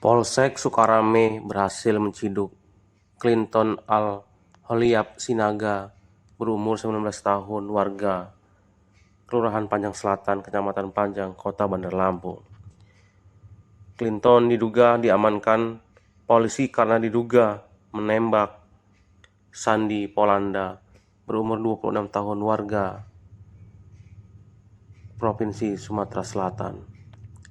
Polsek Sukarame berhasil menciduk Clinton Al-Holyab Sinaga, berumur 19 tahun, warga Kelurahan Panjang Selatan, Kecamatan Panjang, Kota Bandar Lampung. Clinton diduga diamankan polisi karena diduga menembak Sandi Polanda, berumur 26 tahun, warga Provinsi Sumatera Selatan.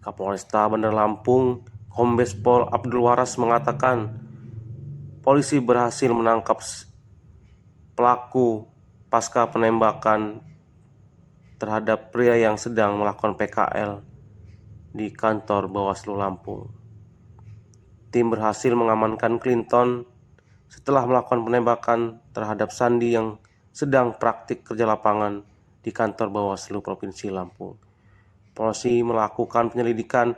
Kapolresta Bandar Lampung, Kombes Pol Abdul Waras mengatakan polisi berhasil menangkap pelaku pasca penembakan terhadap pria yang sedang melakukan PKL di kantor Bawaslu Lampung. Tim berhasil mengamankan Clinton setelah melakukan penembakan terhadap Sandi yang sedang praktik kerja lapangan di kantor Bawaslu Provinsi Lampung. Polisi melakukan penyelidikan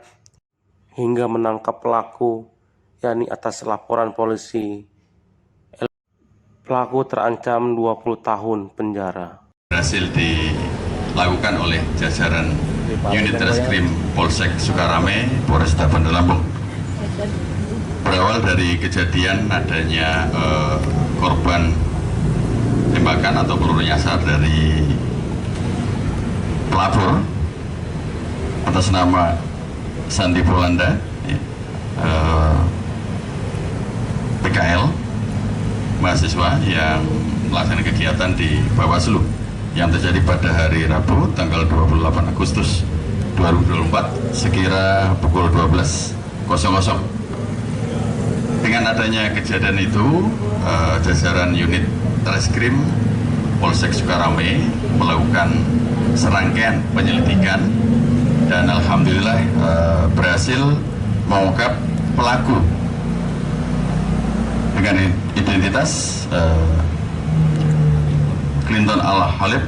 hingga menangkap pelaku, yakni atas laporan polisi. Pelaku terancam 20 tahun penjara. Berhasil dilakukan oleh jajaran Unit Reskrim Polsek Sukarame, Polresta Bandar Lampung. Berawal dari kejadian adanya korban tembakan atau peluru nyasar dari pelapor atas nama Sandi Polanda, PKL, mahasiswa yang melaksanakan kegiatan di Bawaslu yang terjadi pada hari Rabu tanggal 28 Agustus 2024 sekira pukul 12.00. Dengan adanya kejadian itu, jajaran unit Reskrim Polsek Sukarame melakukan serangkaian penyelidikan dan alhamdulillah berhasil mengungkap pelaku dengan identitas Clinton Al-Holyab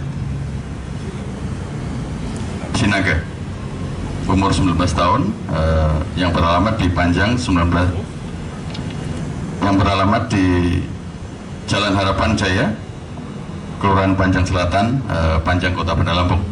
Sinaga, umur 19 tahun, yang beralamat di yang beralamat di Jalan Harapan Jaya, Kelurahan Panjang Selatan, Panjang, Kota Bandar Lampung.